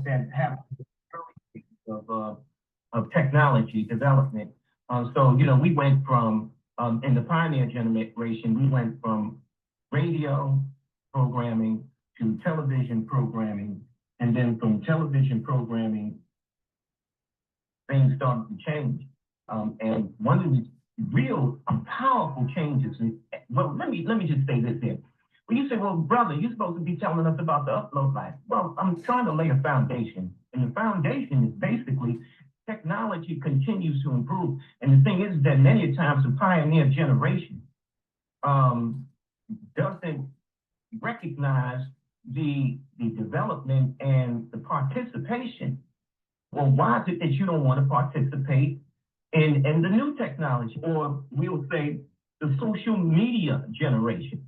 that happened of technology development. So, we went from, in the pioneer generation, we went from radio programming to television programming, and then from television programming, things started to change. And one of the real powerful changes, well, let me just say this here. When you say, well, brother, you're supposed to be telling us about the upload life. Well, I'm trying to lay a foundation. And the foundation is basically technology continues to improve. And the thing is that many times the pioneer generation doesn't recognize the development and the participation. Well, why is it that you don't want to participate in the new technology, or we'll say the social media generation?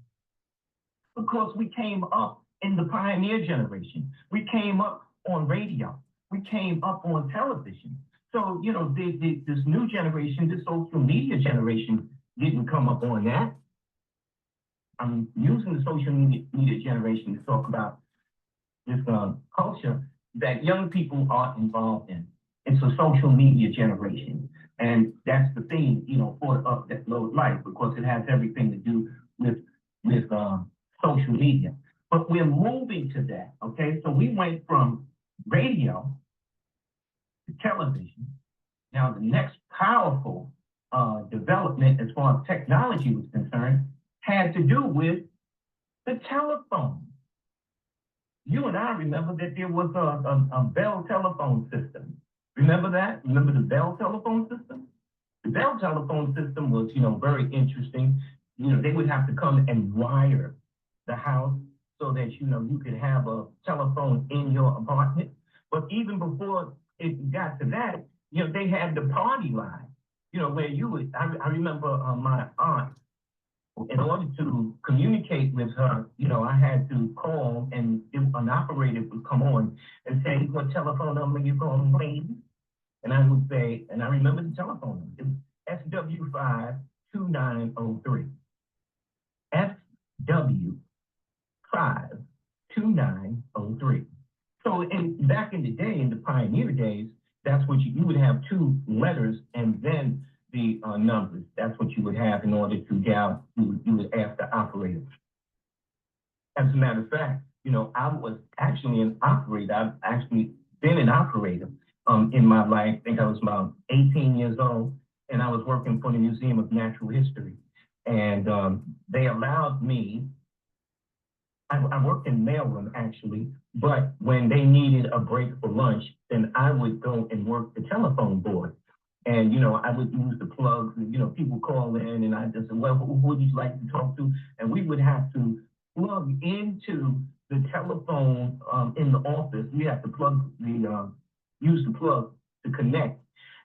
Because we came up in the pioneer generation. We came up on radio. We came up on television. So, this new generation, this social media generation didn't come up on that. I'm using the social media generation to talk about this culture that young people are involved in. It's a social media generation. And that's the thing, for the upload life, because it has everything to do with social media. But we're moving to that, okay? So we went from radio to television. Now, the next powerful development as far as technology was concerned had to do with the telephone. You and I remember that there was a Bell telephone system. Remember that? Remember the Bell telephone system? The Bell telephone system was, very interesting. They would have to come and wire the house so that, you could have a telephone in your apartment. But even before it got to that, they had the party line, where you would, I remember my aunt, in order to communicate with her, I had to call and an operator would come on and say, what telephone number you calling, please? And I would say, and I remember the telephone number, it was SW52903. SW52903. So back in the day, in the pioneer days, that's what you would have two letters and then the numbers. That's what you would have in order to dial. You would ask the operator. As a matter of fact, I was actually an operator. I've actually been an operator in my life. I think I was about 18 years old, and I was working for the Museum of Natural History. And they allowed me, I worked in mailroom actually, but when they needed a break for lunch, then I would go and work the telephone board. And, I would use the plugs and, people call in and I just said, well, who would you like to talk to? And we would have to plug into the telephone in the office. We have to use the plug to connect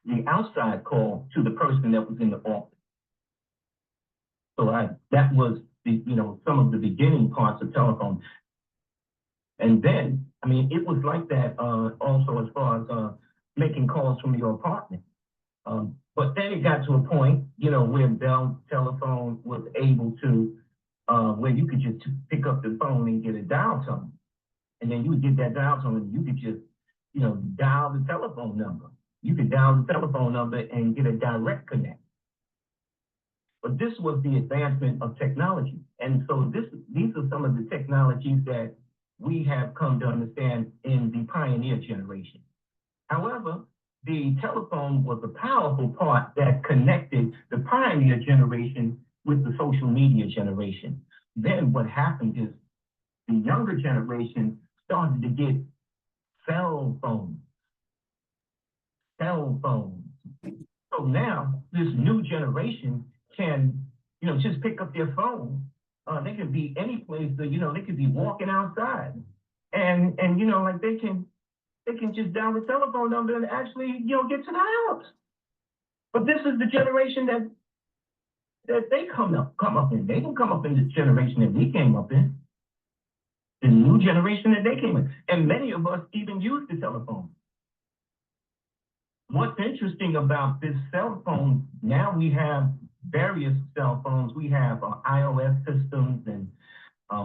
the outside call to the person that was in the office. So that was some of the beginning parts of telephone. And then, it was like that also as far as making calls from your apartment. But then it got to a point, where Bell Telephone was able to, where you could just pick up the phone and get a dial tone. And then you would get that dial tone and you could just, dial the telephone number. You could dial the telephone number and get a direct connect. But this was the advancement of technology. And so these are some of the technologies that we have come to understand in the pioneer generation. However, the telephone was a powerful part that connected the pioneer generation with the social media generation. Then what happened is the younger generation started to get cell phones. So now this new generation can, just pick up their phone. They could be any place, they could be walking outside. And like they can just dial the telephone number and actually, get to the house. But this is the generation that they come up in. They didn't come up in this generation that we came up in. The new generation that they came in. And many of us even use the telephone. What's interesting about this cell phone, now we have various cell phones. We have iOS systems, and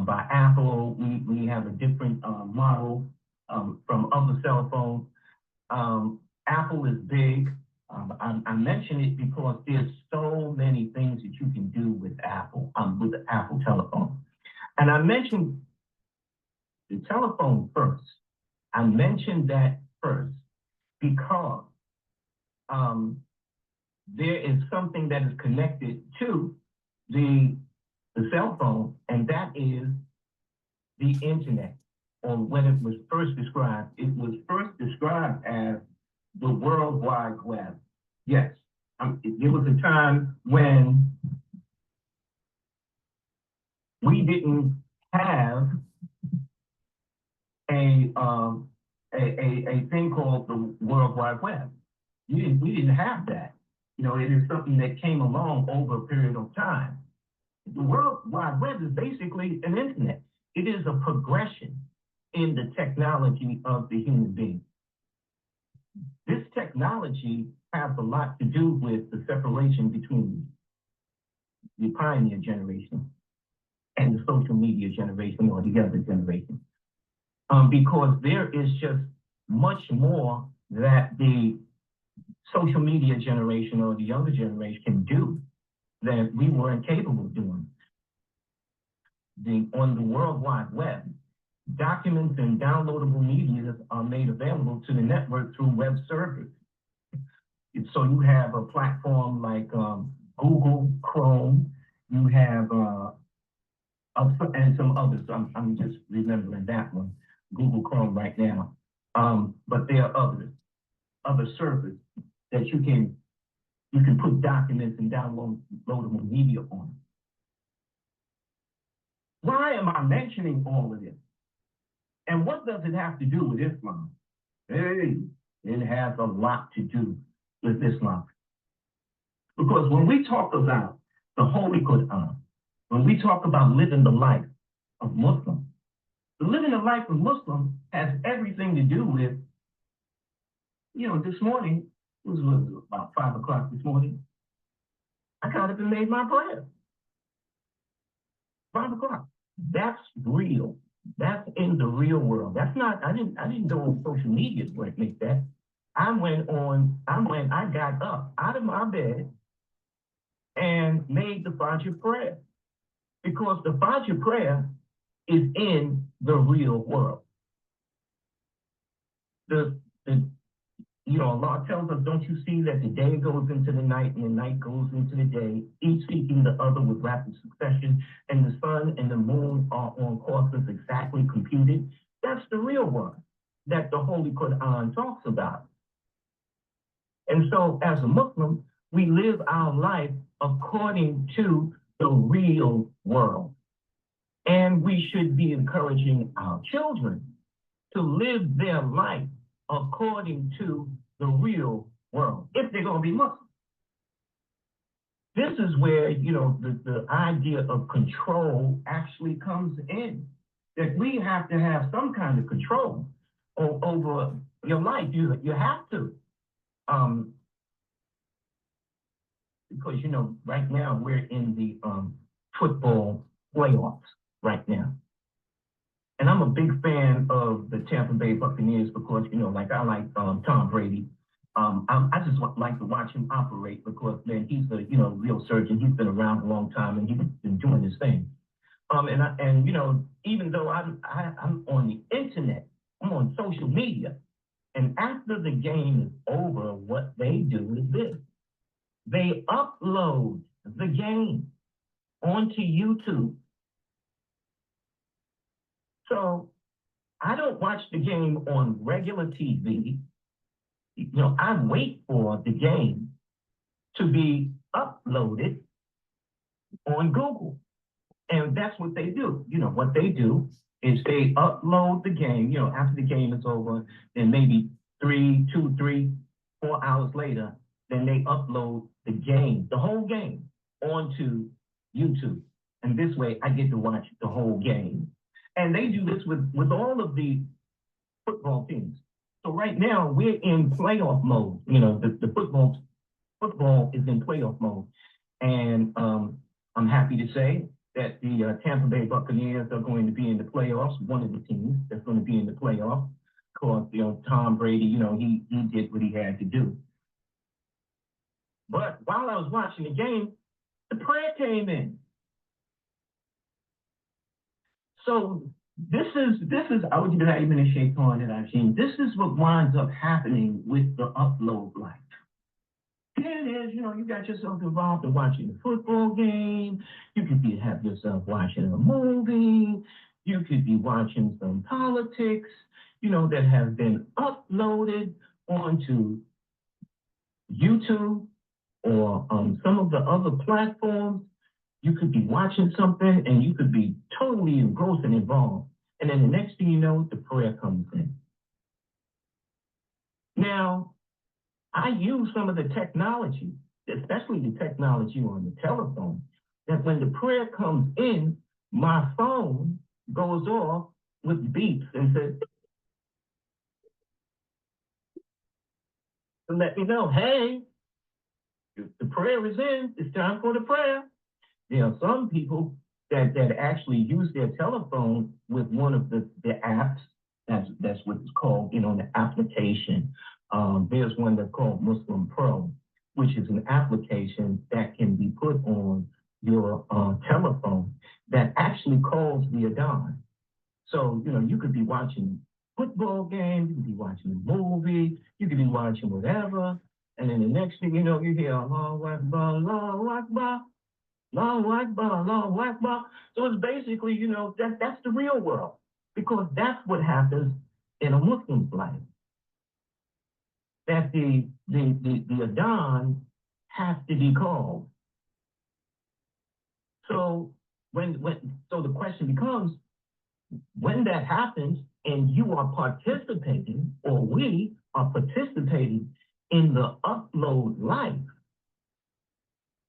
by Apple, we have a different model from other cell phones. Apple is big. I mention it because there's so many things that you can do with with the Apple telephone. And I mentioned the telephone first. I mentioned that first because there is something that is connected to the cell phone, and that is the internet. Or when it was first described as the World Wide Web. Yes, there was a time when we didn't have a thing called the World Wide Web. We didn't have that. You know, it is something that came along over a period of time. The World Wide Web is basically an internet. It is a progression in the technology of the human being. This technology has a lot to do with the separation between the pioneer generation and the social media generation or the other generation. Because there is just much more that the social media generation or the younger generation can do that we weren't capable of doing. On the World Wide Web, documents and downloadable media are made available to the network through web servers. So you have a platform like Google Chrome, you have and some others. I'm just remembering that one, Google Chrome right now. But there are other servers that you can put documents and downloadable media on. Why am I mentioning all of this? And what does it have to do with Islam? Hey, it has a lot to do with Islam. Because when we talk about the Holy Quran, when we talk about living the life of Muslims, living the life of Muslims has everything to do with, you know, this morning, it was about 5 o'clock this morning, I got up and made my prayer. 5 o'clock. That's real. That's in the real world. That's not, I didn't go on social media to make that. I got up out of my bed and made the Fajr prayer. Because the Fajr prayer is in the real world. Allah tells us, don't you see that the day goes into the night and the night goes into the day, each seeking the other with rapid succession, and the sun and the moon are on courses exactly computed? That's the real world that the Holy Quran talks about. And so as a Muslim, we live our life according to the real world. And we should be encouraging our children to live their life according to the real world, if they're going to be Muslim. This is where, you know, the idea of control actually comes in. That we have to have some kind of control over your life. You have to. Because, you know, right now we're in the football playoffs right now. And I'm a big fan of the Tampa Bay Buccaneers because, you know, like I like Tom Brady. I just like to watch him operate because, man, he's a, you know, real surgeon. He's been around a long time and he's been doing his thing. And you know, even though I'm on the internet, I'm on social media, and after the game is over, what they do is this. They upload the game onto YouTube. So I don't watch the game on regular TV. You know, I wait for the game to be uploaded on Google. And that's what they do. You know, what they do is they upload the game, you know, after the game is over, then maybe 2, 3, 4 hours later, then they upload the game, the whole game, onto YouTube. And this way I get to watch the whole game. And they do this with all of the football teams. So right now we're in playoff mode. You know, the football is in playoff mode. And I'm happy to say that the Tampa Bay Buccaneers are going to be in the playoffs, one of the teams that's going to be in the playoffs. course, Tom Brady, he did what he had to do. But while I was watching the game, the prayer came in. So this is I would not even a shaitan that I've seen. This is what winds up happening with the upload life. Here it is, you got yourself involved in watching a football game. You could have yourself watching a movie. You could be watching some politics, that have been uploaded onto YouTube or some of the other platforms. You could be watching something and you could be totally engrossed and involved. And then the next thing you know, the prayer comes in. Now, I use some of the technology, especially the technology on the telephone, that when the prayer comes in, my phone goes off with beeps and says, to let me know, hey, the prayer is in, it's time for the prayer. There are some people that actually use their telephone with one of the apps. That's what it's called, the application. There's one that's called Muslim Pro, which is an application that can be put on your telephone that actually calls the Adhan. So, you could be watching a football game, you could be watching a movie, you could be watching whatever, and then the next thing you know, you hear Allahu Akbar, Allahu Akbar, Allahu Akbar, Allahu Akbar. So it's basically, that's the real world, because that's what happens in a Muslim's life. That the Adhan has to be called. So so the question becomes, when that happens and you are participating, or we are participating in the upload life,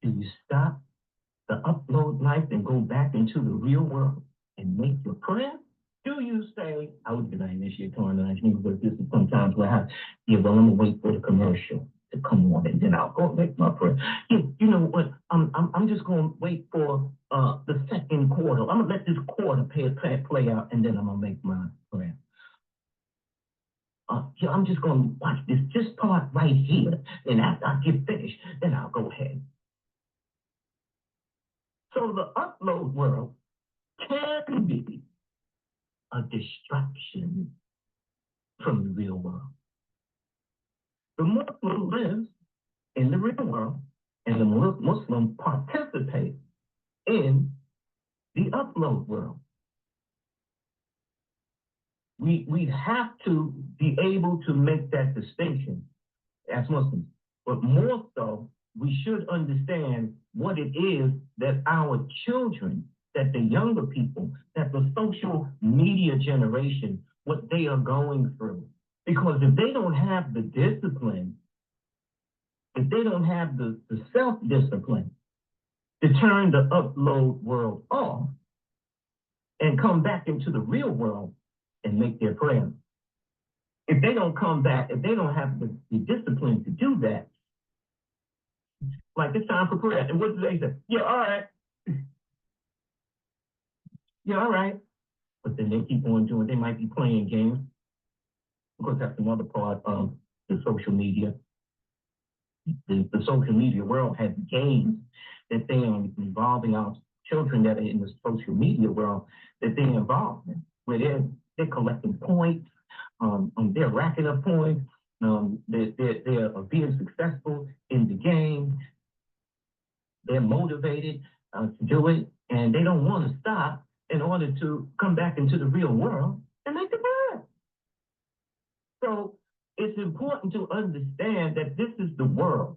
do you stop the upload life and go back into the real world and make your prayer? Do you say, I would deny initiate torn, and I think that this is sometimes where I have, I'm gonna wait for the commercial to come on and then I'll go make my prayer. You know what? I'm just gonna wait for the second quarter. I'm gonna let this quarter play out and then I'm gonna make my prayer. I'm just gonna watch this part right here, and after I get finished, then I'll go ahead. So the upload world can be a distraction from the real world. The Muslim lives in the real world, and the Muslim participates in the upload world. We have to be able to make that distinction as Muslims, but more so, we should understand what it is that our children, that the younger people, that the social media generation, what they are going through. Because if they don't have the discipline, if they don't have the self-discipline to turn the upload world off and come back into the real world and make their prayers, if they don't come back, if they don't have the discipline to do that, like it's time for prayer. And what do they say? Yeah, all right. Yeah, all right. But then they keep on doing, they might be playing games. Of course, that's another part of the social media. The social media world has games that they are involving our children that are in the social media world that they're involved in, where they're collecting points, they're racking up points, they're being successful in the game, they're motivated to do it, and they don't want to stop in order to come back into the real world and make the prayer. So it's important to understand that this is the world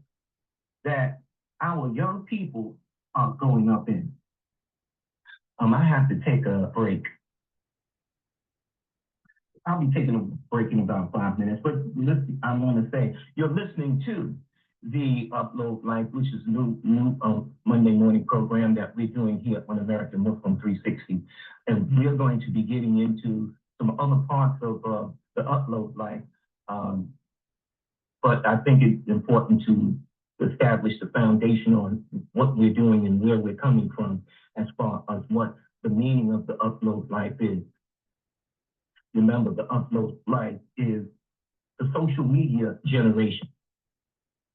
that our young people are growing up in. I have to take a break. I'll be taking a break in about 5 minutes, but listen, I want to say you're listening to the Upload Life, which is a new Monday morning program that we're doing here on American Muslim 360. And we're going to be getting into some other parts of the Upload Life. But I think it's important to establish the foundation on what we're doing and where we're coming from as far as what the meaning of the Upload Life is. remember the upload life is the social media generation.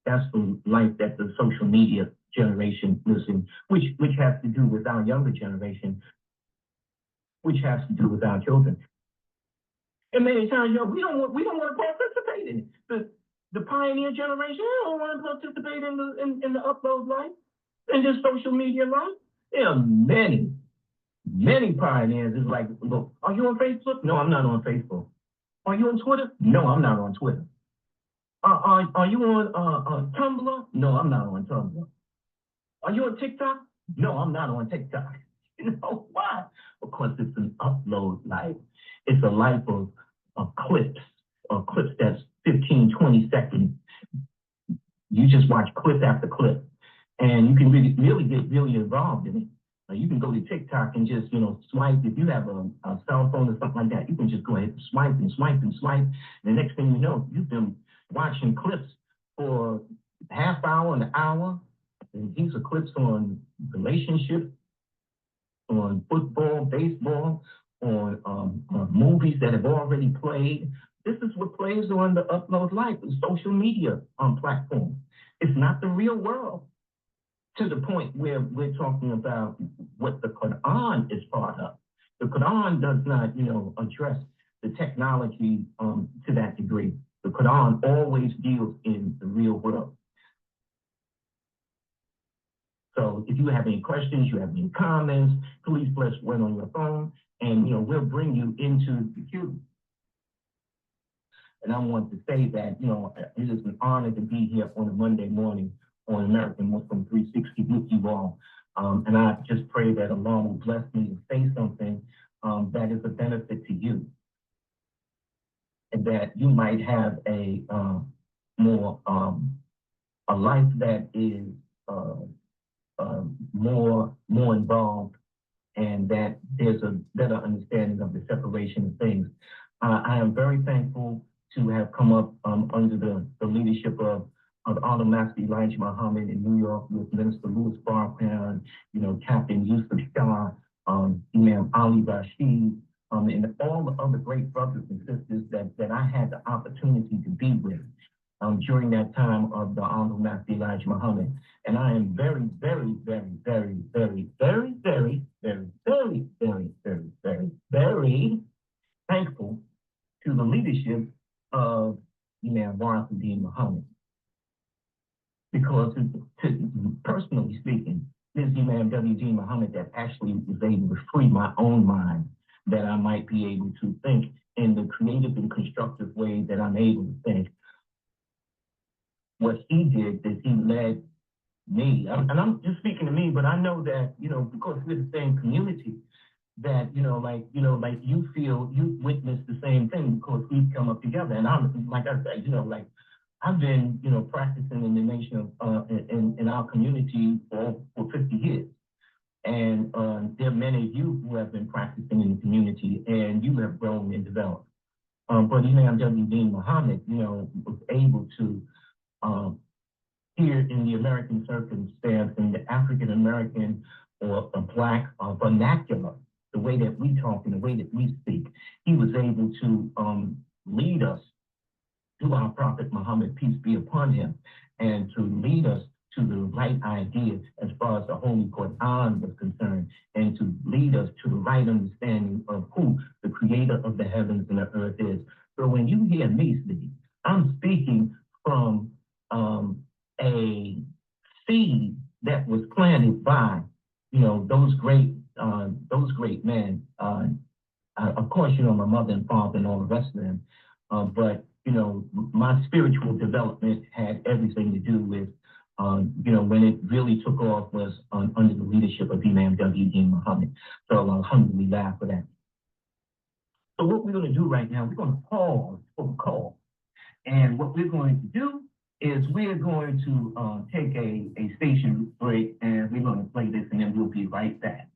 That's the life that the social media generation lives in, which has to do with our younger generation, which has to do with our children. And many times, we don't want to participate in it. The pioneer generation, they don't want to participate in the upload life, in this social media life. There are many pioneers. It's like, look, are you on Facebook? No, I'm not on Facebook. Are you on Twitter? No, I'm not on Twitter. Are you on Tumblr? No, I'm not on Tumblr. Are you on TikTok? No, I'm not on TikTok. You know why? Because it's an upload life. It's a life of clips that's 15, 20 seconds. You just watch clip after clip, and you can really get really involved in it. You can go to TikTok and just, swipe. If you have a cell phone or something like that, you can just go ahead and swipe and swipe and swipe. And the next thing you know, you've been watching clips for half hour, an hour. And these are clips on relationships, on football, baseball, on movies that have already played. This is what plays on the upload life, the social media platform. It's not the real world, to the point where we're talking about what the Quran is part of. The Quran does not, address the technology to that degree. The Quran always deals in the real world. So if you have any questions, you have any comments, please press 1 on your phone, and we'll bring you into the queue. And I want to say that, it is an honor to be here on a Monday morning on American Muslim 360 with you all. And I just pray that Allah will bless me to say something that is a benefit to you, and that you might have a life that is more involved, and that there's a better understanding of the separation of things. I am very thankful to have come up under the leadership of Honorable Master Elijah Muhammad in New York, with Minister Louis Farrakhan, Captain Yusuf Shah, Imam Ali Rashid, and all the other great brothers and sisters that I had the opportunity to be with during that time of the Honorable Master Elijah Muhammad. And I am very, very, very, very, very, very, very, very, very, very, very, very, very thankful to the leadership of Imam Warathuddin Muhammad. Because personally speaking, this Imam W.D. Muhammad that actually was able to free my own mind, that I might be able to think in the creative and constructive way that I'm able to think. What he did is he led me, and I'm just speaking to me, but I know that, because we're the same community, that, like you feel, you witness the same thing, because we've come up together. And I'm, like I said, I've been, practicing in the nation of, in our community for 50 years. And there are many of you who have been practicing in the community, and you have grown and developed. But Imam W.D. Muhammad, was able to, here in the American circumstance, in the African American or a Black vernacular, the way that we talk and the way that we speak, he was able to lead us to our Prophet Muhammad, peace be upon him, and to lead us to the right idea as far as the Holy Quran was concerned, and to lead us to the right understanding of who the creator of the heavens and the earth is. So when you hear me speak, I'm speaking from a seed that was planted by, those great men. Of course, my mother and father and all the rest of them. But my spiritual development had everything to do with, when it really took off was under the leadership of Imam W.D. Muhammad. So alhamdulillah for that. So what we're going to do right now, we're going to pause for the call. And what we're going to do is we're going to take a station break, and we're going to play this, and then we'll be right back.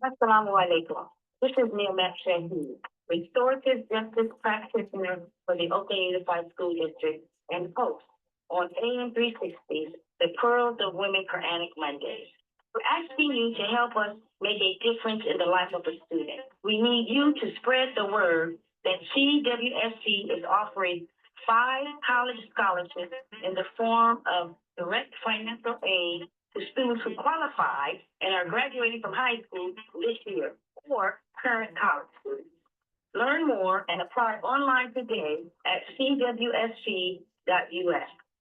Assalamu alaikum. This is Neil Shaheed. restorative justice practitioner for the Oakland Unified School District, and host on AM 360, the Pearls of Women Quranic Mondays. We're asking you to help us make a difference in the life of a student. We need you to spread the word that CWSC is offering 5 college scholarships in the form of direct financial aid to students who qualify and are graduating from high school this year or current college students. Learn more and apply online today at cwsc.us.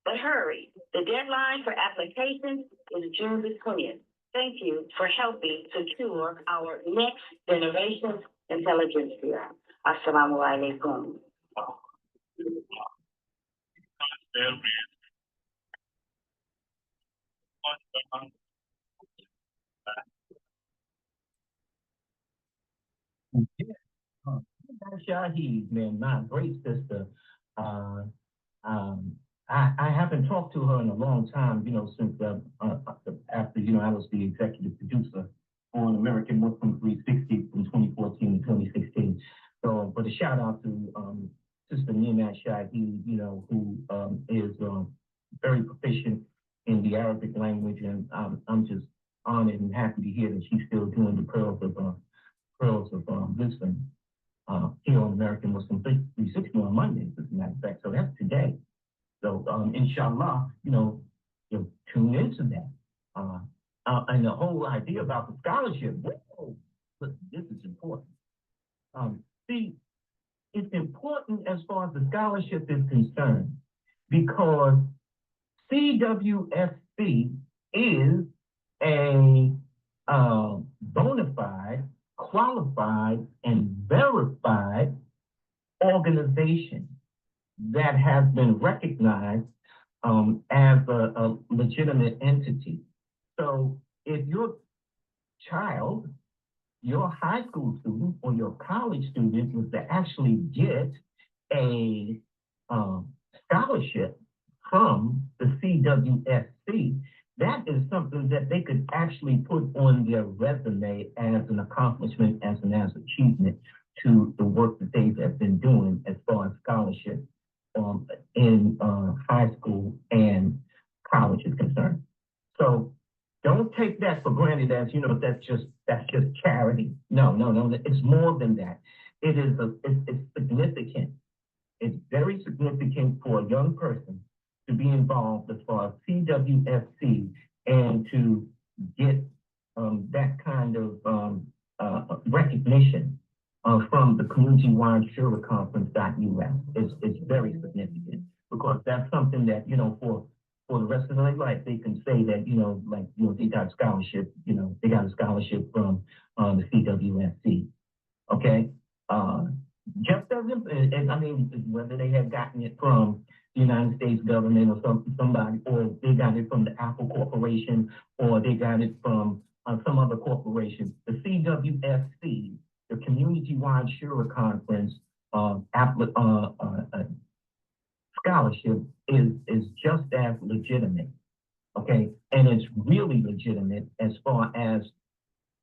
But hurry, the deadline for applications is June the 20th. Thank you for helping secure our next generation's intelligentsia. Assalamu alaikum. Yeah. Shahid, man, my great sister. Uh, I haven't talked to her in a long time, since after, I was the executive producer on American Muslim 360 from 2014 to 2016. So, but a shout out to Sister Nina Shahid, who is very proficient in the Arabic language, and I'm just honored and happy to hear that she's still doing the pearls of wisdom here on American Muslim 360 on Mondays, as a matter of fact. So that's today. So inshallah, you'll tune into that. And the whole idea about the scholarship, whoa, look, this is important. See, it's important as far as the scholarship is concerned because CWSC is a bona fide, qualified, and verified organization that has been recognized as a legitimate entity. So if your child, your high school student, or your college student was to actually get a scholarship from the CWSC, that is something that they could actually put on their resume as an accomplishment, as an achievement to the work that they have been doing as far as scholarship in high school and college is concerned. So don't take that for granted as that's just charity. No, it's more than that. It's significant. It's very significant for a young person to be involved as far as CWSC and to get that kind of recognition from the community-wide Shura Conference.us. It's very significant because that's something that, for the rest of their life, they can say that, they got a scholarship, they got a scholarship from the CWSC. Okay? Just as, whether they have gotten it from the United States government or somebody, or they got it from the Apple Corporation, or they got it from some other corporation. The CWSC, the Community-Wide Shura Conference scholarship is just as legitimate, okay? And it's really legitimate as far as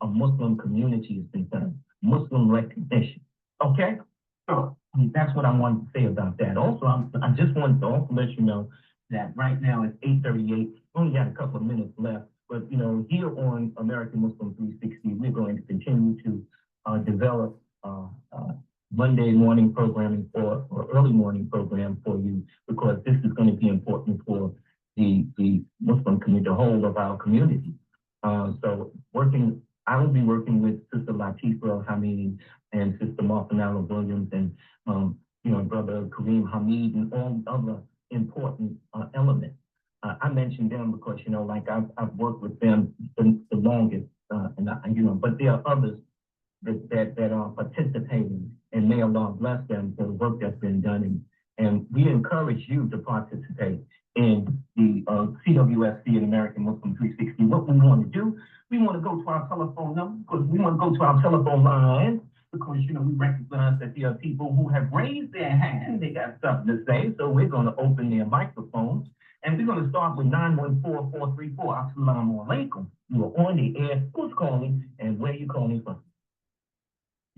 a Muslim community is concerned, Muslim recognition, okay? So that's what I wanted to say about that. Also, I just wanted to also let you know that right now it's 8:38. Only got a couple of minutes left, but here on American Muslim 360, we're going to continue to develop Monday morning programming or early morning program for you because this is going to be important for the Muslim community, the whole of our community. So I will be working with Sister Latifa Hamid and Sister Martha Williams and Brother Kareem Hamid and all other important elements. I mentioned them because I've worked with them the longest, but there are others that are participating, and may Allah bless them for the work that's been done. And we encourage you to participate in the CWSC and American Muslim 360. What we want to do, we want to go to our telephone number, because we want to go to our telephone lines, because, we recognize that there are people who have raised their hand. They got something to say, so we're going to open their microphones. And we're going to start with 914-434. Assalamu alaikum. You are on the air. Who's calling, and where are you calling from?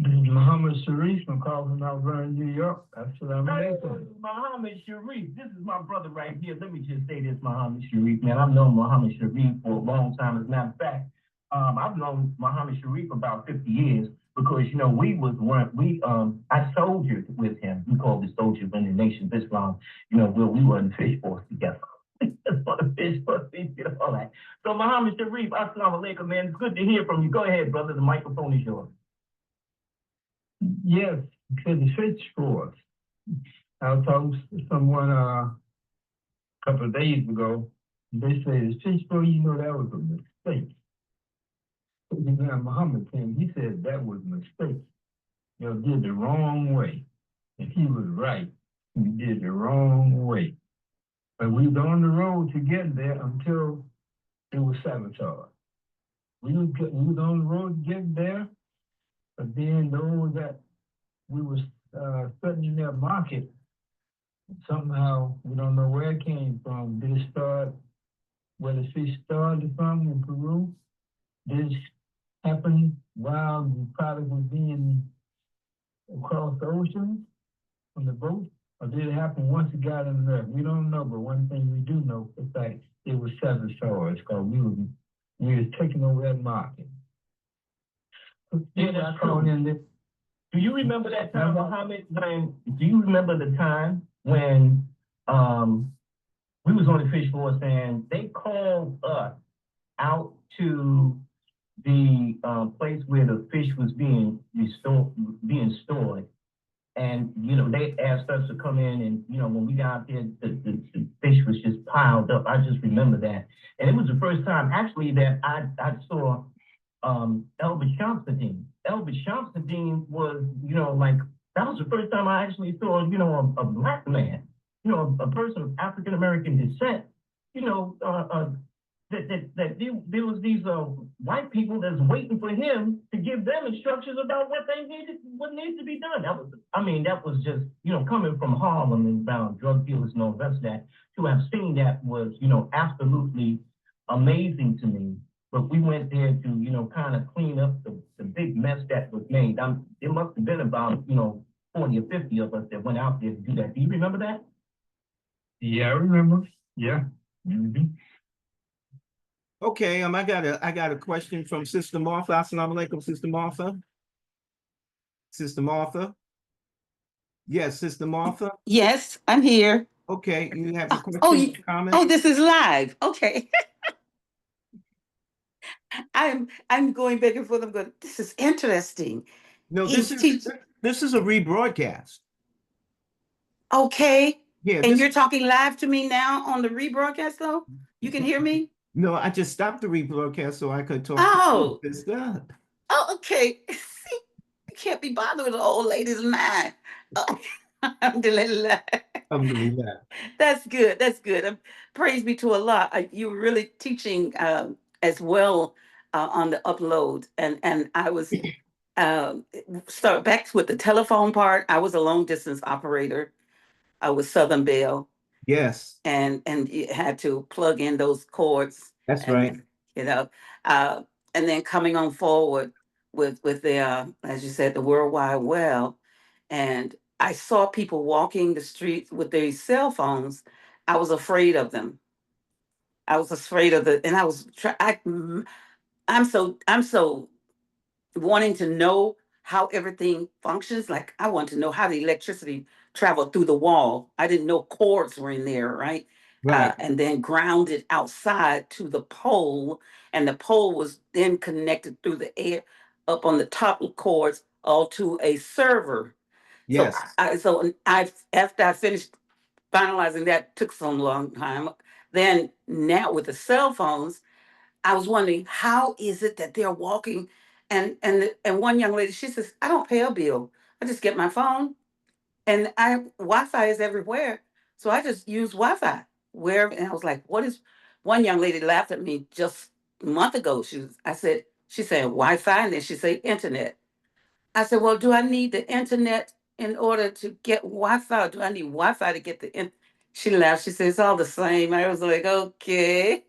This is Muhammad Sharif from calling from Mount Vernon, New York. Assalamu Hey, alaikum. Muhammad Sharif, this is my brother right here. Let me just say this, Muhammad Sharif, man. I've known Muhammad Sharif for a long time. As a matter of fact, I've known Muhammad Sharif about 50 years because, you know, I soldiered with him. We called the soldiers in the Nation of Islam, you know, where we were in the fish force together. On the fish force, we did all that. So, Muhammad Sharif, assalamu alaikum, man. It's good to hear from you. Go ahead, brother. The microphone is yours. Yes, to the fish force. I was talking to someone a couple of days ago. They said, the fish force, you know, that was a mistake. When Muhammad came, he said that was a mistake. You know, did the wrong way. And he was right. We did the wrong way. But we was on the road to get there until it was sabotage. We was on the road to get there, but then those that we was studying their market, somehow we don't know where it came from. Did it start where the fish started from in Peru? Did it happen while the product was being across the ocean on the boat? Or did it happen once it got in there? We don't know, but one thing we do know for a fact, it was seven stars because we was taking over that market. Yeah, that's true. Do you remember that time, Muhammad, do you remember the time when we was on the fish force and they called us out to the place where the fish was being stored. And, you know, they asked us to come in and, you know, when we got there, the fish was just piled up. I just remember that. And it was the first time actually that I saw Elvis Shamsuddin. Elvis Shamsuddin was, you know, like, that was the first time I actually saw, you know, a black man, you know, a person of African American descent, you know, there was these white people that's waiting for him to give them instructions about what needs to be done. That was just, you know, coming from Harlem and about drug dealers and all the rest of that, to have seen that was, you know, absolutely amazing to me. But we went there to, you know, kind of clean up the big mess that was made. There must have been about, you know, 40 or 50 of us that went out there to do that. Do you remember that? Yeah, I remember. Yeah. Mm-hmm. Okay, I got a question from Sister Martha. Assalamu alaikum, Sister Martha. Sister Martha. Yes, Sister Martha. Yes, I'm here. Okay, you have a question, Oh, comment? this is live. Okay. I'm going back and forth. I'm going, this is interesting. No, He's teach this is a rebroadcast. Okay. Yeah, And you're talking live to me now on the rebroadcast though? You can hear me? No, I just stopped the rebroadcast so I could talk Oh. to you. It's done. Oh, okay. See, you can't be bothered with an old lady's mind. Oh, alhamdulillah. Alhamdulillah. That's good. That's good. Praise be to Allah. You were really teaching as well on the upload, and I was start back with the telephone part. I was a long distance operator. I was Southern Bell, Yes, and you had to plug in those cords. that's and, right. You know, uh, and then coming on forward with the as you said, the World Wide Web, and I saw people walking the streets with their cell phones. I was afraid of them. I was afraid of the, and I was I'm so wanting to know how everything functions. Like I want to know how the electricity traveled through the wall. I didn't know cords were in there, right? Right. And then grounded outside to the pole, and the pole was then connected through the air up on the top of cords all to a server. So Yes. I after I finished finalizing that took some long time. Then now with the cell phones, I was wondering how is it that they're walking, and one young lady, she says, I don't pay a bill. I just get my phone, and I Wi-Fi is everywhere. So I just use Wi-Fi wherever. And I was like, what is, one young lady laughed at me just a month ago. She said Wi-Fi, and then she said internet. I said, well, do I need the internet in order to get Wi-Fi? Or do I need Wi-Fi to get the in? She laughed. She said, it's all the same. I was like, okay.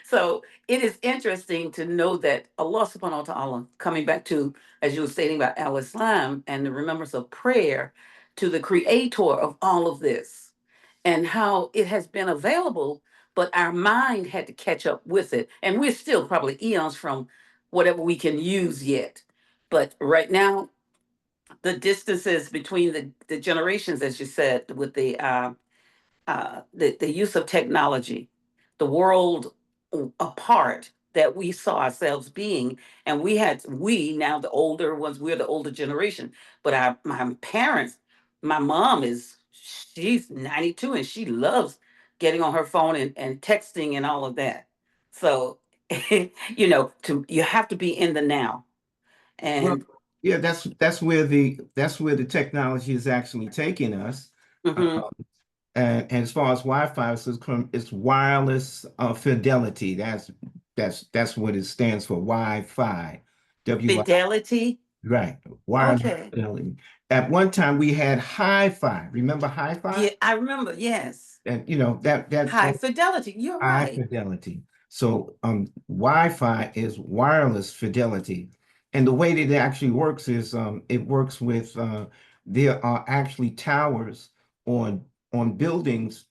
So it is interesting to know that Allah subhanahu wa ta'ala, coming back to, as you were stating about Al Islam and the remembrance of prayer to the creator of all of this, and how it has been available, but our mind had to catch up with it. And we're still probably eons from whatever we can use yet. But right now, the distances between the generations, as you said, with the use of technology, the world apart that we saw ourselves being, and we now the older ones, we're the older generation, but my parents, my mom she's 92 and she loves getting on her phone and texting and all of that. So you have to be in the now. Well, And yeah, that's where the technology is actually taking us. mhm, And as far as Wi-Fi is concerned, it's wireless fidelity. That's what it stands for. Wi-Fi. W fidelity. right. Wireless Okay. fidelity. At one time we had hi-fi. Remember hi-fi? Yeah, I remember. Yes. And you know High that fidelity. You're high right. fidelity. So Wi-Fi is wireless fidelity. And the way that it actually works is it works with there are actually towers on buildings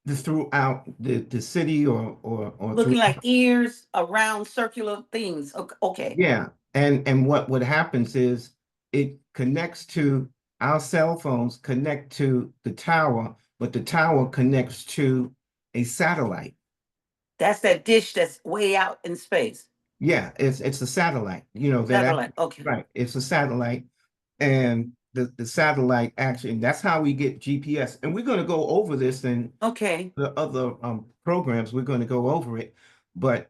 throughout the city or through Looking like ears around circular things. Okay. yeah. And what happens is it connects to our cell phones connect to the tower, but the tower connects to a satellite. That's that dish that's way out in space. Yeah, it's a satellite, that Satellite. actually, Okay. right. It's a satellite, and the satellite actually, and that's how we get GPS. And we're going to go over this in Okay. the other programs. We're going to go over it, but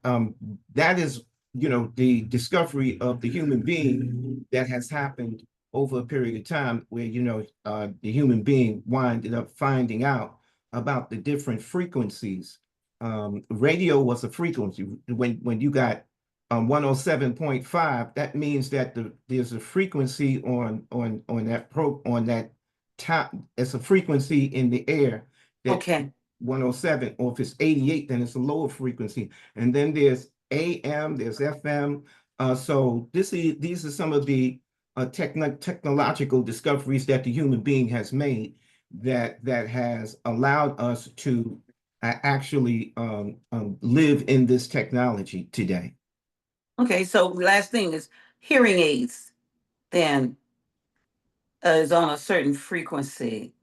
that is, the discovery of the human being that has happened over a period of time where, the human being winded up finding out about the different frequencies. Radio was a frequency. When you got 107.5, that means that there's a frequency on that top. It's a frequency in the air that Okay. 107, or if it's 88, then it's a lower frequency. And then there's AM, there's FM. So these are some of the technological discoveries that the human being has made that has allowed us to actually live in this technology today. Okay. So last thing is hearing aids. Then is on a certain frequency.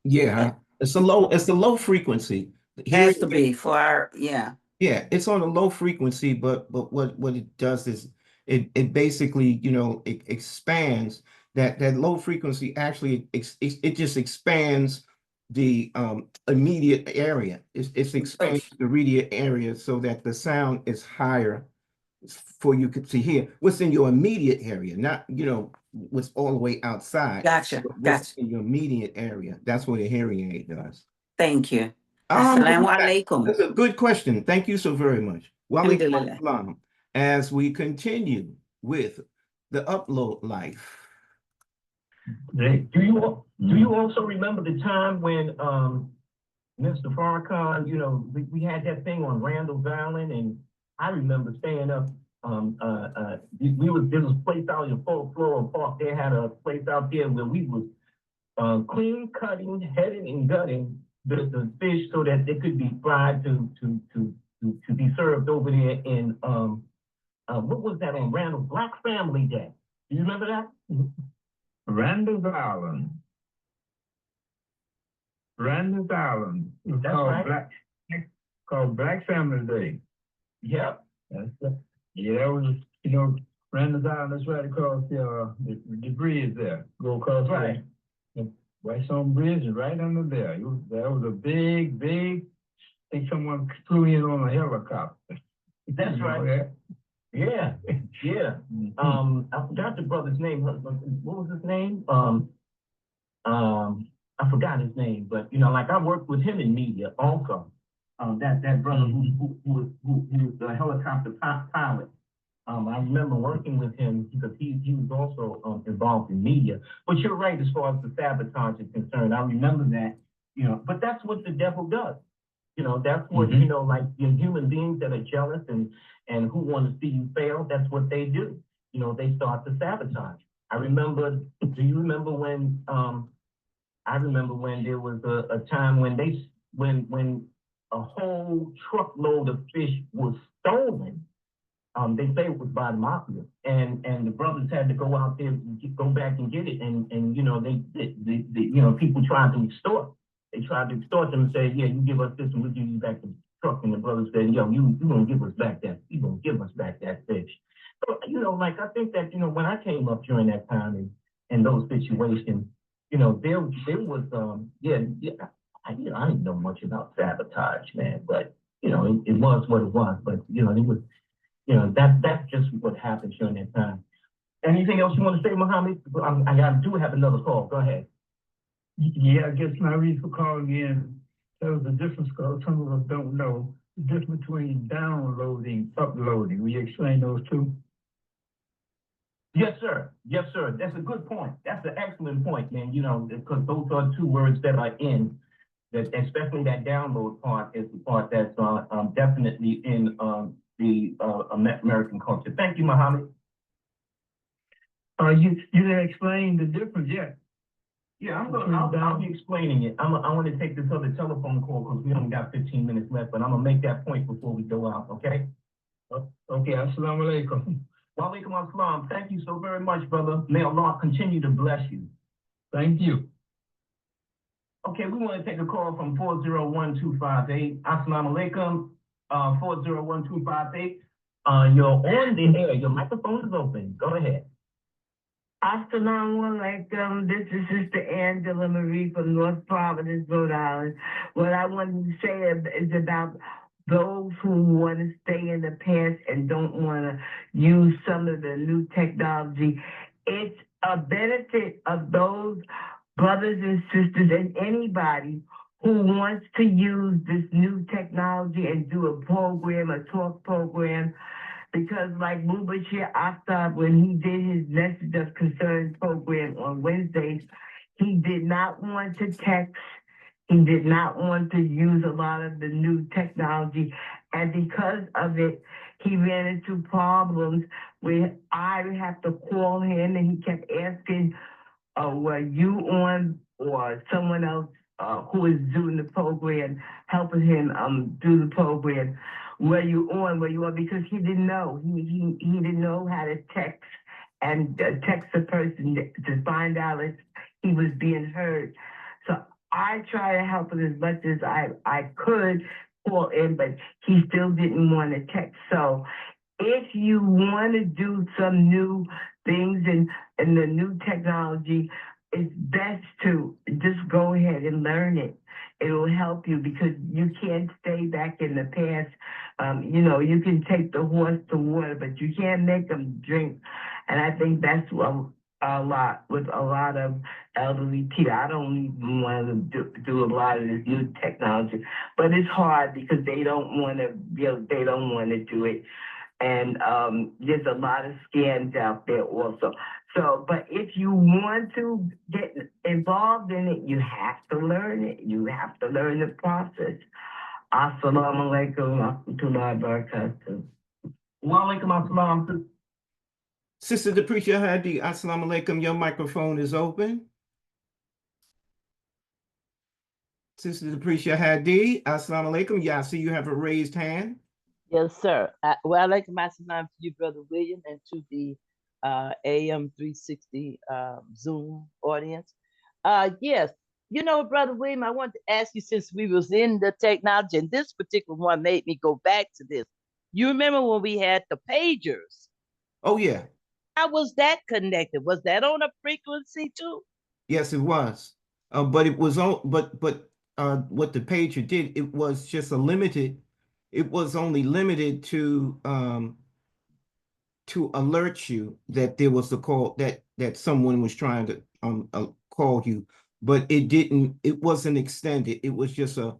Yeah, It it's a low frequency. has Hearing to be for our yeah. Yeah, it's on a low frequency, but what it does is it basically, it expands that low frequency actually it just expands the immediate area. It's Okay. expands the immediate area so that the sound is higher for you to hear what's in your immediate area, not, what's all the way outside, Gotcha. but what's Gotcha. in your immediate area. That's what a hearing aid does. Thank you. Um, Assalamu alaikum. that's a good question. Thank you so very much. Walaikum Alhamdulillah. assalam. As we continue with the upload life. Do you also remember the time when Mr. Farrakhan, we had that thing on Randall's Island, and I remember staying up. There was a place out in Floral Park. They had a place out there where we was clean cutting, heading and gutting the fish so that they could be fried to be served over there in what was that on Randall? Black Family Day. Do you remember that? Randall's Island. Randall's Island. It's That's called right. Black Family Day. Yeah. That's it. Yeah, that was, Randall's Island, that's right across the bridge there. Go across Right. the Whitestone Bridge and right under there. That was a big, I think someone flew in on a helicopter. That's right. That? Yeah. Yeah. I forgot the brother's name. What was his name? I forgot his name, but like I worked with him in media also. That brother who was the helicopter pilot. I remember working with him because he was also involved in media. But you're right as far as the sabotage is concerned. I remember that, but that's what the devil does. That's what, Mhm. like human beings that are jealous and who want to see you fail, that's what they do. They start to sabotage. Do you remember when, I remember when there was a time when when a whole truckload of fish was stolen. They say it was by the mafia, and the brothers had to go out there, go back and get it, and people tried to extort. They tried to extort them and say, yeah, you give us this and we'll give you back the truck. And the brother said, yo, you gonna give us back that, you gonna give us back that fish. So, like I think that, when I came up during that time and those situations, there was I didn't know much about sabotage, man, but it was what it was. But it was that's just what happened during that time. Anything else you want to say, Muhammad? I do have another call. Go ahead. Yeah, I guess my reason for calling in, there was a difference, because some of us don't know the difference between downloading, uploading. Will you explain those two? Yes, sir. Yes, sir. That's a good point. That's an excellent point, man. Because those are two words that are in that, especially that download part is the part that's definitely in the American culture. Thank you, Muhammad. You didn't explain the difference yet. Yeah, I'll be explaining it. I want to take this other telephone call because we only got 15 minutes left, but I'm going to make that point before we go out, okay? Okay, assalamu alaikum. Wa alaikum assalam. Thank you so very much, brother. May Allah continue to bless you. Thank you. Okay, we want to take a call from 401-258. Assalamu alaikum, 401-258. You're on the air. Your microphone is open. Go ahead. Assalamu alaikum. This is Sister Angela Marie from North Providence, Rhode Island. What I wanted to say is about those who want to stay in the past and don't want to use some of the new technology. It's a benefit of those brothers and sisters and anybody who wants to use this new technology and do a program, a talk program, because like Mubashir Aftab, when he did his Message of Concern program on Wednesdays, he did not want to text. He did not want to use a lot of the new technology. And because of it, he ran into problems where I would have to call him and he kept asking, were you on, or someone else who is doing the program, helping him do the program. Were you on? Were you on? Because he didn't know. He didn't know how to text and text the person to find out if he was being heard. So I try to help him as much as I could call in, but he still didn't want to text. So if you want to do some new things and the new technology, it's best to just go ahead and learn it. It will help you because you can't stay back in the past. You can take the horse to water, but you can't make them drink. And I think that's a lot with a lot of elderly people. I don't even want to do a lot of this new technology, but it's hard because they don't want to. They don't want to do it. And there's a lot of scams out there also. So, but if you want to get involved in it, you have to learn it. You have to learn the process. Assalamu alaikum wa rahmatullahi wa barakatuh. Wa alaikum assalam. Sister Deprecia Hadi, assalamu alaikum. Your microphone is open. Sister Deprecia Hadi, assalamu alaikum. Yeah, I see you have a raised hand. Yes, sir. Well, I'd like to my salam to you, Brother William, and to the AM 360 Zoom audience. Yes, Brother William, I want to ask you, since we was in the technology, and this particular one made me go back to this. You remember when we had the pagers? Oh, yeah. How was that connected? Was that on a frequency too? Yes, it was. But it was on. But what the pager did, it was just a limited. It was only limited to alert you that there was a call that someone was trying to call you, but it didn't. It wasn't extended. It was just a,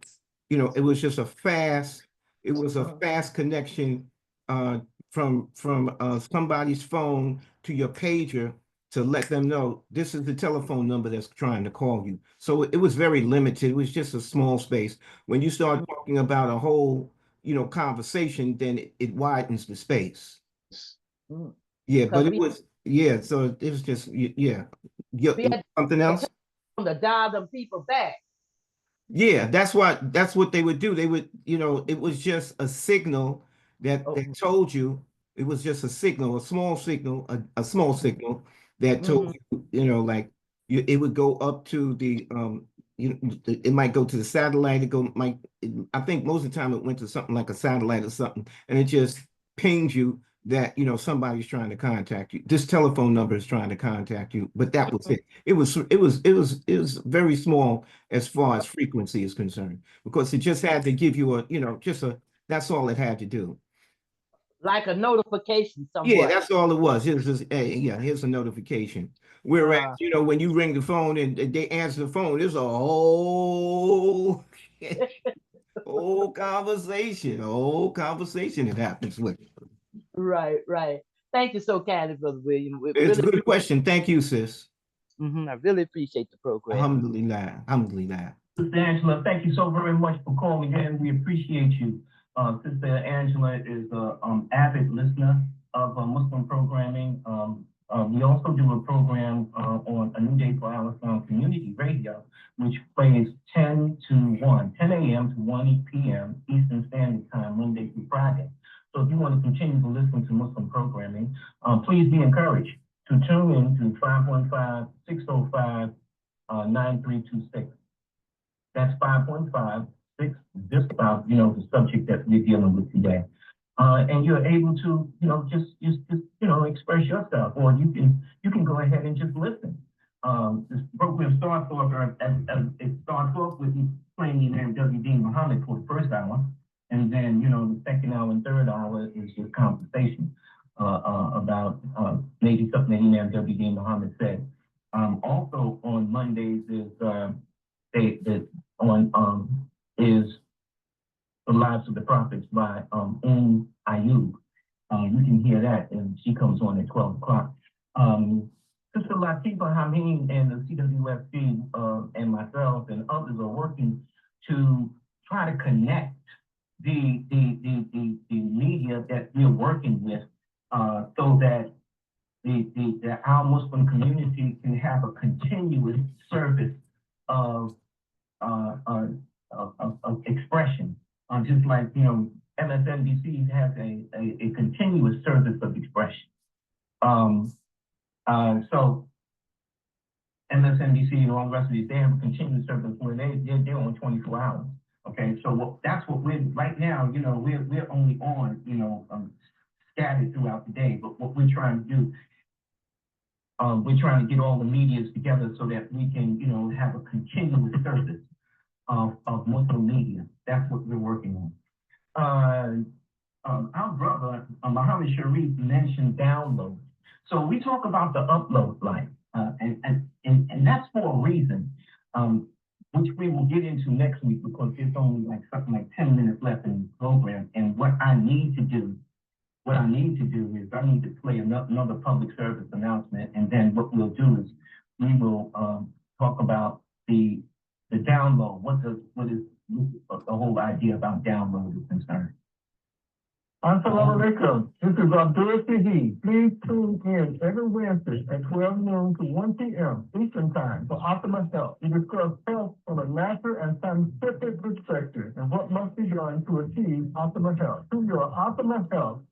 it was just a fast. It was a fast connection from somebody's phone to your pager to let them know this is the telephone number that's trying to call you. So it was very limited. It was just a small space. When you start talking about a whole, conversation, then it widens the space. Mm. Yeah, but Because it was, yeah, so it was just, yeah. we had Something else? to dial them people back. Yeah, that's what they would do. They would, it was just a signal that Oh, told you, it was just a signal, a small signal that told you, like it would go up to the it might go to the satellite, I think most of the time it went to something like a satellite or something, and it just pings you that somebody's trying to contact you. This telephone number is trying to contact you, but that was it. It was very small as far as frequency is concerned, because it just had to give you that's all it had to do. like a notification Yeah, somewhat. that's all it was. It was just, hey, yeah, here's a notification. Whereas, when you ring the phone and they answer the phone, there's a whole whole conversation that happens with it. Right, right. Thank you so kindly, Brother William. It's a good question. Thank you, sis. I really appreciate the program. Alhamdulillah. Alhamdulillah. Sister Angela, thank you so very much for calling in. We appreciate you. Sister Angela is an avid listener of Muslim programming. We also do a program on A New Day for Al Islam Community Radio, which plays 10 a.m. to 1 p.m. Eastern Standard Time, Monday through Friday. So if you want to continue to listen to Muslim programming, please be encouraged to tune in to 515-605-9326. That's 515-6, just about, the subject that we're dealing with today. And you're able to, just express yourself, or you can go ahead and just listen. This program starts off, it starts off with you playing the name W.D. Muhammad for the first hour, and then, the second hour and third hour is just conversation about maybe something that Imam W.D. Muhammad said. Also on Mondays is is The Lives of the Prophets by Ayub. You can hear that, and she comes on at 12 o'clock. Sister Latifa Hameen and the CWFC and myself and others are working to try to connect the media that we're working with so that our Muslim community can have a continuous service of expression. Just like, MSNBC has a continuous service of expression. So MSNBC and all the rest of these, they have a continuous service where they're on 24 hours. Okay, so that's what we're, right now, we're only on, scattered throughout the day, but what we're trying to do, we're trying to get all the medias together so that we can, have a continuous service of Muslim media. That's what we're working on. Our brother, Muhammad Sharif, mentioned download. So we talk about the upload life, and that's for a reason, which we will get into next week because there's only something like 10 minutes left in the program. And what I need to do is I need to play another public service announcement, and then what we'll do is we will talk about the download. What is the whole idea about download is concerned. Assalamu alaikum. This is Abdul TV. Please tune in every Wednesday at 12 noon to 1 p.m. Eastern Time for Optimal Health. We discuss health from a natural and scientific perspective and what must be done to achieve optimal health. To your optimal health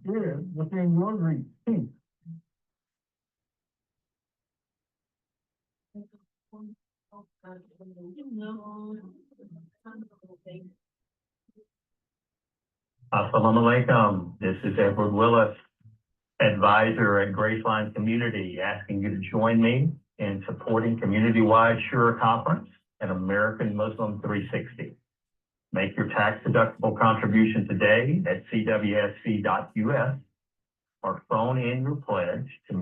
is within your reach. Peace. Assalamu alaikum. This is Edward Willis, advisor at Graceline Community, asking you to join me in supporting community-wide Shura Conference and American Muslim 360. Make your tax-deductible contribution today at cwsc.us or phone in your pledge to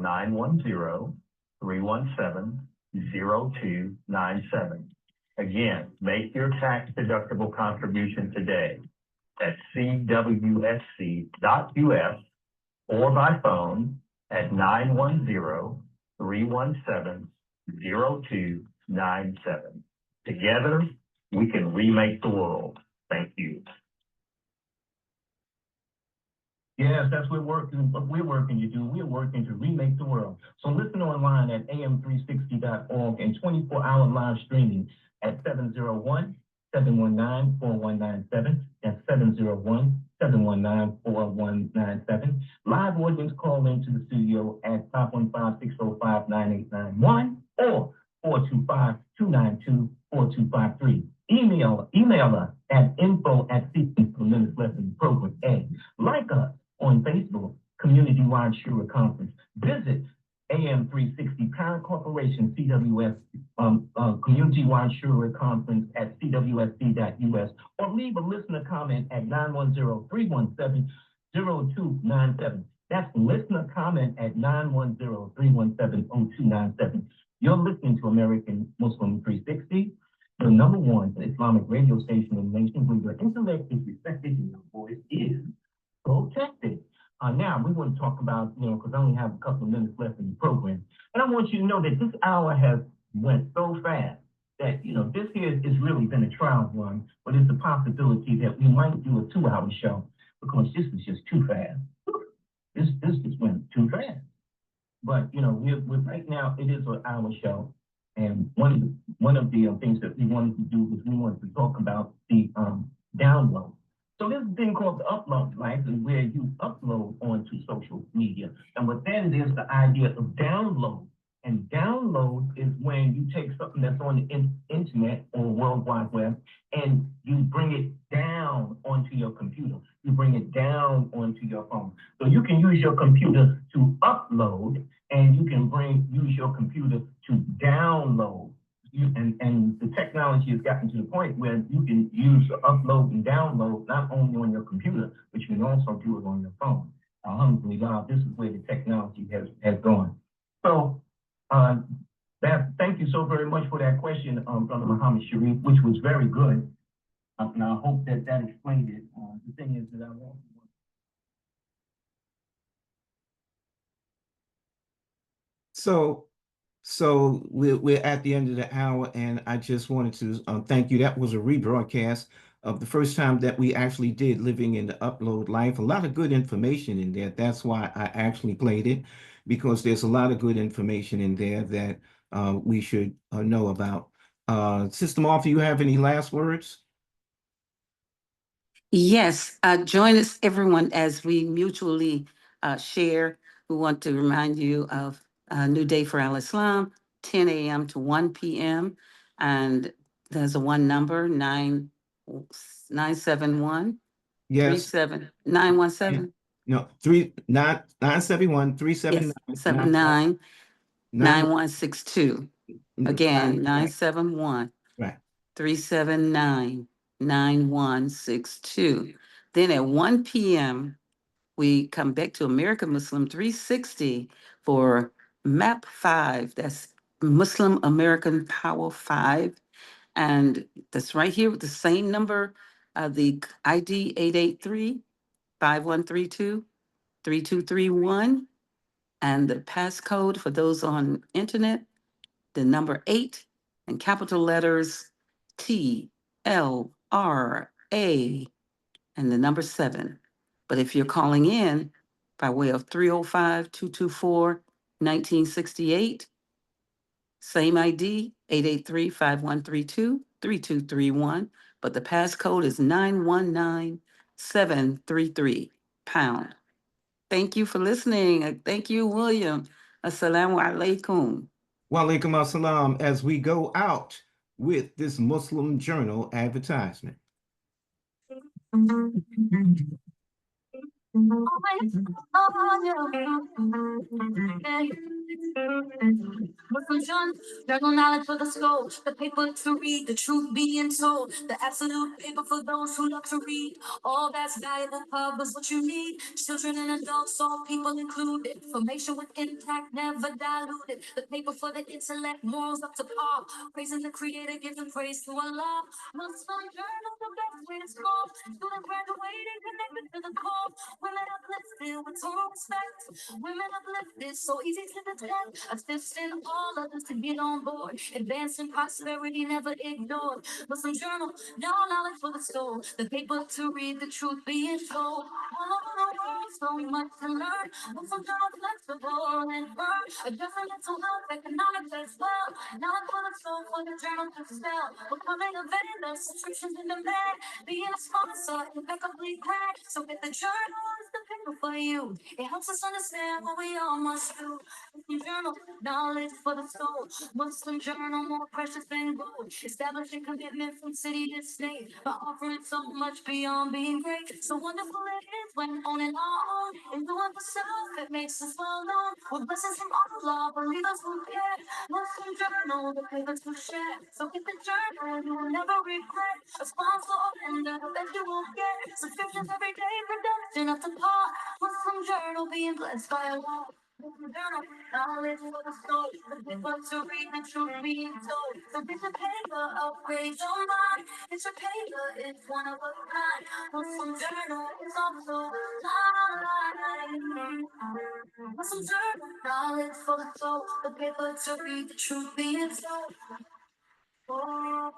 910-317-0297. Again, make your tax-deductible contribution today at cwsc.us or by phone at 910-317-0297. 317-317-0297. Together, we can remake the world. Thank you. Yes, that's what we're working to do. We're working to remake the world. So listen online at am360.org and 24-hour live streaming at 701-719-4197. That's 701-719-4197. Live audience call into the studio at 515-605-9891 or 425-292-4253. Email us at info@seeking for Minutes Left in Program A. Like us on Facebook, Community-Wide Shura Conference. Visit AM360 Parent Corporation CWS Community-Wide Shura Conference at cwsc.us or leave a listener comment at 910-317-0297. That's listener comment at 910-317-0297. You're listening to American Muslim 360, the #1 Islamic radio station in the nation where your intellect is respected and your voice is protected. Now, we want to talk about, because I only have a couple of minutes left in the program. And I want you to know that this hour has went so fast that, this here has really been a trial run, but it's a possibility that we might do a 2-hour show because this is just too fast. This just went too fast. But, we're right now, it is an hour show. And one of the things that we wanted to do was we wanted to talk about the download. So there's a thing called the upload, right? And where you upload onto social media. And what that is the idea of download. And download is when you take something that's on the internet or World Wide Web and you bring it down onto your computer. You bring it down onto your phone. So you can use your computer to upload and you can use your computer to download. And the technology has gotten to the point where you can use upload and download not only on your computer, but you can also do it on your phone. Alhamdulillah, this is where the technology has gone. So thank you so very much for that question, Brother Muhammad Sharif, which was very good. And I hope that explained it. The thing is that I want. So we're at the end of the hour, and I just wanted to thank you. That was a rebroadcast of the first time that we actually did Living in the Upload Life. A lot of good information in there. That's why I actually played it, because there's a lot of good information in there that we should know about. Sister Martha, you have any last words? Yes, join us, everyone, as we mutually share. We want to remind you of New Day for Al Islam, 10 a.m. to 1 p.m. And there's a one number, 971 Yes. 917 No, 971 379 9162. Again, 971 Right. 379-9162. Then at 1 p.m., we come back to American Muslim 360 for MAP 5. That's Muslim American Power 5. And that's right here with the same number, the ID 883-5132-3231. And the passcode for those on internet, the number 8 and capital letters TLRA and the number 7. But if you're calling in by way of 305-224-1968, same ID, 883-5132-3231, but the passcode is 919733 pound. Thank you for listening. Thank you, William. Assalamu alaikum. Wa alaikum assalam, as we go out with this Muslim Journal advertisement. Journal knowledge for the soul, the paper to read, the truth being told, the absolute paper for those who love to read. All that's valuable covers what you need. Children and adults, all people included. Information with impact, never diluted. The paper for the intellect, morals up to par. Praising the creator, giving praise to Allah. Muslim Journal, the best way to score. Student graduating, connected to the core. Women uplifted with total respect. Women uplifted, so easy to protect, assisting all others to get on board, advancing prosperity never ignored. But some journal, no knowledge for the soul, the paper to read, the truth being told. All over the world, so much to learn. But some journal flexible and firm, addressing mental health, economics as well. Knowledge for the soul, for the journal to spell. Becoming a vendor, subscriptions in demand, being a sponsor, impeccably grand. So get the journal, it's the paper for you. It helps us understand what we all must do. Muslim journal, knowledge for the soul. Muslim journal, more precious than gold. Establishing commitment from city to state, by offering so much beyond being great. So wonderful it is when owning our own and doing for self. It makes us well known. With blessings from Allah, believers who care. Muslim journal, the paper to share. So get the journal, you will never regret. A sponsor or vendor that you will get. Subscriptions every day, production up to par. Muslim journal, being blessed by Allah. Muslim journal, knowledge for the soul. The paper to read, the truth being told. So get the paper, upgrade your mind. It's a paper, it's one of a kind. Muslim journal is also online. Muslim journal, knowledge for the soul. The paper to read, the truth being told. Oh,